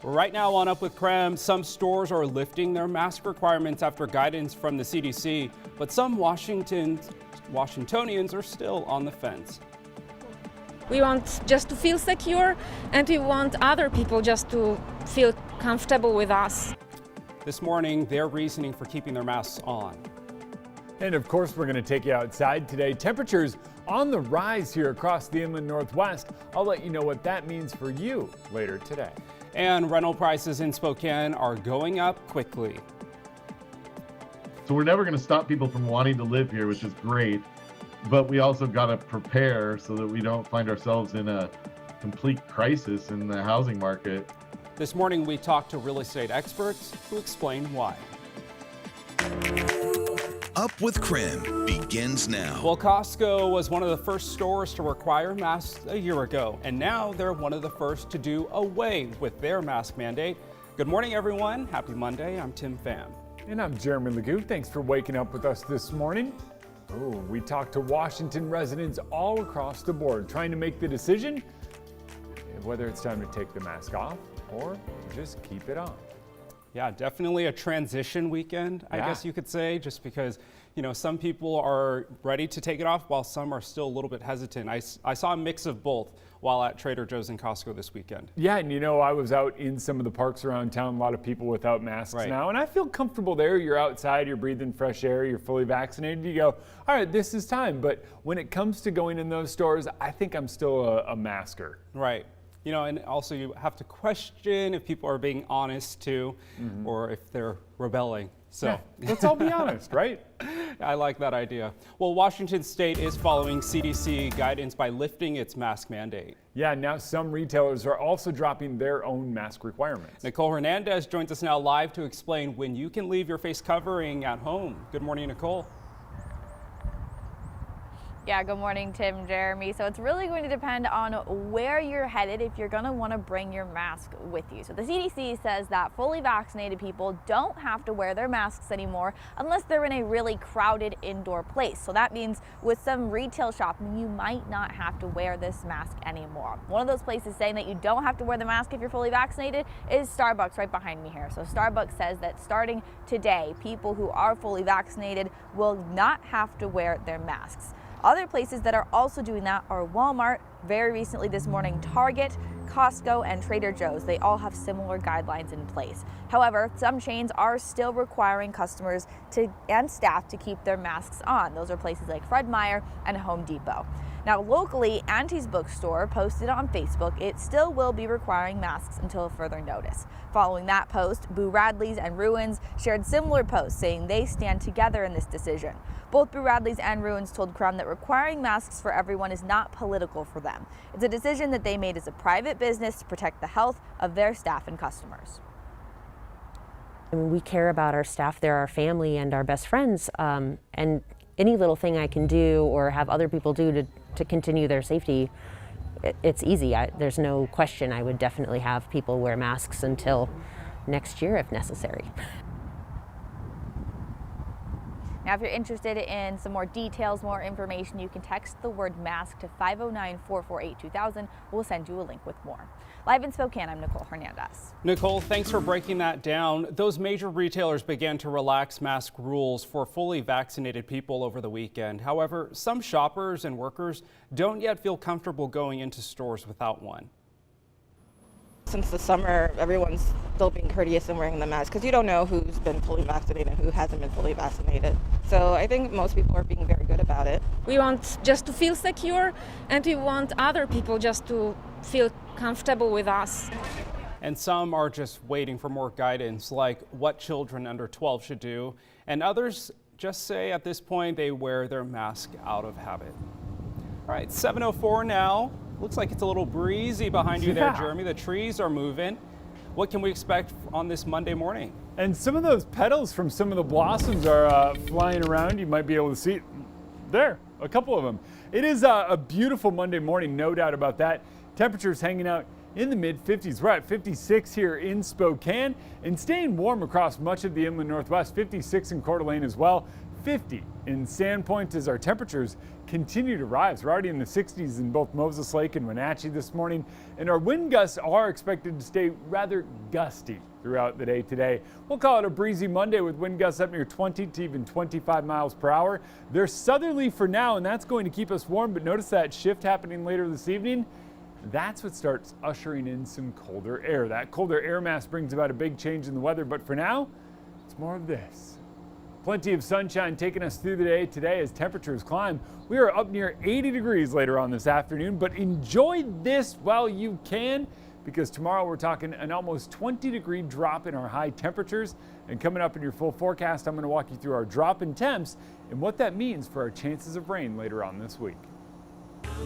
Right now on Up with KREM, some stores are lifting their mask requirements after guidance from the CDC, but some Washingtonians are still on the fence. We want just to feel secure, and we want other people just to feel comfortable with us. This morning, their reasoning for keeping their masks on. And of course, we're going to take you outside today. Temperatures on the rise here across the inland Northwest. I'll let you know what that means for you later today. And rental prices in Spokane are going up quickly. So we're never going to stop people from wanting to live here, which is great. But we also got to prepare so that we don't find ourselves in a complete crisis in the housing market. This morning, we talked to real estate experts who explain why. Up with KREM begins now. Well, Costco was one of the first stores to require masks a year ago, and now they're one of the first to do away with their mask mandate. Good morning, everyone. Happy Monday. I'm Tim Pham. And I'm Jeremy Legoo. Thanks for waking up with us this morning. Oh, we talked to Washington residents all across the board trying to make the decision whether it's time to take the mask off or just keep it on. Yeah, definitely a transition weekend, I guess you could say, just because, some people are ready to take it off while some are still a little bit hesitant. I saw a mix of both while at Trader Joe's and Costco this weekend. Yeah, and I was out in some of the parks around town, a lot of people without masks now, and I feel comfortable there. You're outside, you're breathing fresh air, you're fully vaccinated. You go, all right, this is time. But when it comes to going in those stores, I think I'm still a masker. Right. And also you have to question if people are being honest too, or if they're rebelling. So yeah, let's all be honest, right? I like that idea. Well, Washington State is following CDC guidance by lifting its mask mandate. Yeah, now some retailers are also dropping their own mask requirements. Nicole Hernandez joins us now live to explain when you can leave your face covering at home. Good morning, Nicole. Yeah, good morning, Tim, Jeremy. So it's really going to depend on where you're headed if you're going to want to bring your mask with you. So the CDC says that fully vaccinated people don't have to wear their masks anymore unless they're in a really crowded indoor place. So that means with some retail shopping, you might not have to wear this mask anymore. One of those places saying that you don't have to wear the mask if you're fully vaccinated is Starbucks right behind me here. So Starbucks says that starting today, people who are fully vaccinated will not have to wear their masks. Other places that are also doing that are Walmart, very recently this morning Target, Costco, and Trader Joe's. They all have similar guidelines in place. However, some chains are still requiring customers and staff to keep their masks on. Those are places like Fred Meyer and Home Depot. Now, locally, Auntie's Bookstore posted on Facebook it still will be requiring masks until further notice. Following that post, Boo Radley's and Ruins shared similar posts saying they stand together in this decision. Both Boo Radley's and Ruins told KREM that requiring masks for everyone is not political for them. It's a decision that they made as a private business to protect the health of their staff and customers. We care about our staff. They're our family and our best friends, and any little thing I can do or have other people do to continue their safety, it's easy. There's no question I would definitely have people wear masks until next year if necessary. Now, if you're interested in some more details, more information, you can text the word mask to 509-448-2000. We'll send you a link with more. Live in Spokane, I'm Nicole Hernandez. Nicole, thanks for breaking that down. Those major retailers began to relax mask rules for fully vaccinated people over the weekend. However, some shoppers and workers don't yet feel comfortable going into stores without one. Since the summer, everyone's still being courteous and wearing the mask because you don't know who's been fully vaccinated and who hasn't been fully vaccinated. So I think most people are being very good about it. We want just to feel secure, and we want other people just to feel comfortable with us. And some are just waiting for more guidance, like what children under 12 should do. And others just say at this point they wear their mask out of habit. All right, 7:04 now. Looks like it's a little breezy behind you there, Jeremy. The trees are moving. What can we expect on this Monday morning? And some of those petals from some of the blossoms are flying around. You might be able to see there, a couple of them. It is a beautiful Monday morning, no doubt about that. Temperatures hanging out in the mid-50s. We're at 56 here in Spokane and staying warm across much of the inland Northwest. 56 in Coeur d'Alene as well. 50 in Sandpoint as our temperatures continue to rise. We're already in the 60s in both Moses Lake and Wenatchee this morning, and our wind gusts are expected to stay rather gusty throughout the day today. We'll call it a breezy Monday with wind gusts up near 20 to even 25 miles per hour. They're southerly for now, and that's going to keep us warm, but notice that shift happening later this evening. That's what starts ushering in some colder air. That colder air mass brings about a big change in the weather, but for now, it's more of this. Plenty of sunshine taking us through the day today as temperatures climb. We are up near 80 degrees later on this afternoon, but enjoy this while you can, because tomorrow we're talking an almost 20-degree drop in our high temperatures. And coming up in your full forecast, I'm going to walk you through our drop in temps and what that means for our chances of rain later on this week.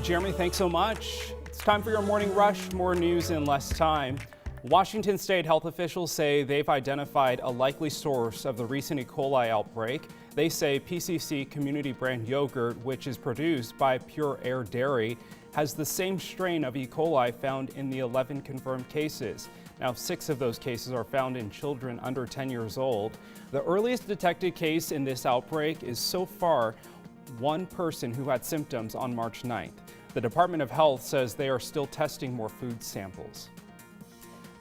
Jeremy, thanks so much. It's time for your morning rush. More news in less time. Washington state health officials say they've identified a likely source of the recent E. coli outbreak. They say PCC community brand yogurt, which is produced by Pure Air Dairy, has the same strain of E. coli found in the 11 confirmed cases. Now, 6 of those cases are found in children under 10 years old. The earliest detected case in this outbreak is so far one person who had symptoms on March 9th. The Department of Health says they are still testing more food samples.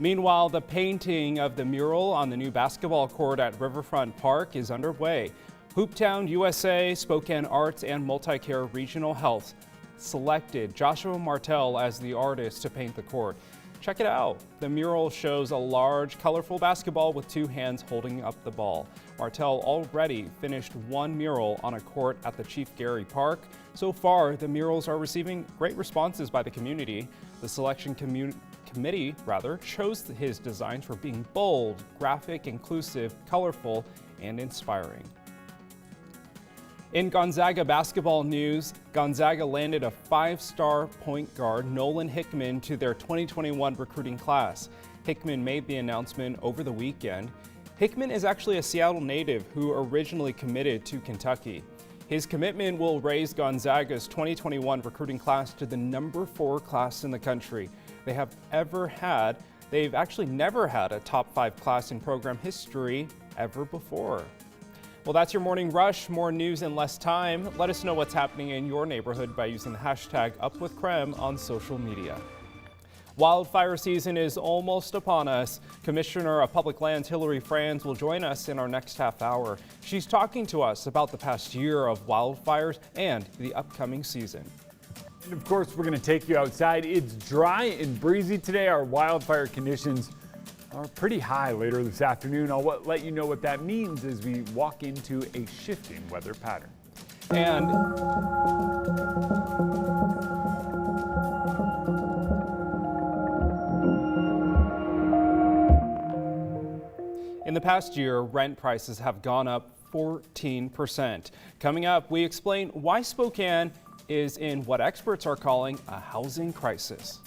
Meanwhile, the painting of the mural on the new basketball court at Riverfront Park is underway. Hooptown USA, Spokane Arts, and Multicare Regional Health selected Joshua Martell as the artist to paint the court. Check it out. The mural shows a large, colorful basketball with 2 hands holding up the ball. Martell already finished 1 mural on a court at the Chief Gary Park. So far, the murals are receiving great responses by the community. The selection committee chose his designs for being bold, graphic, inclusive, colorful, and inspiring. In Gonzaga basketball news, Gonzaga landed a 5-star point guard, Nolan Hickman, to their 2021 recruiting class. Hickman made the announcement over the weekend. Hickman is actually a Seattle native who originally committed to Kentucky. His commitment will raise Gonzaga's 2021 recruiting class to the number 4 class in the country. They've actually never had a top 5 class in program history ever before. Well, that's your morning rush. More news in less time. Let us know what's happening in your neighborhood by using the hashtag #UpWithKREM on social media. Wildfire season is almost upon us. Commissioner of Public Lands Hillary Franz will join us in our next half hour. She's talking to us about the past year of wildfires and the upcoming season. And of course, we're going to take you outside. It's dry and breezy today. Our wildfire conditions are pretty high later this afternoon. I'll let you know what that means as we walk into a shifting weather pattern. And in the past year, rent prices have gone up 14%. Coming up, we explain why Spokane is in what experts are calling a housing crisis.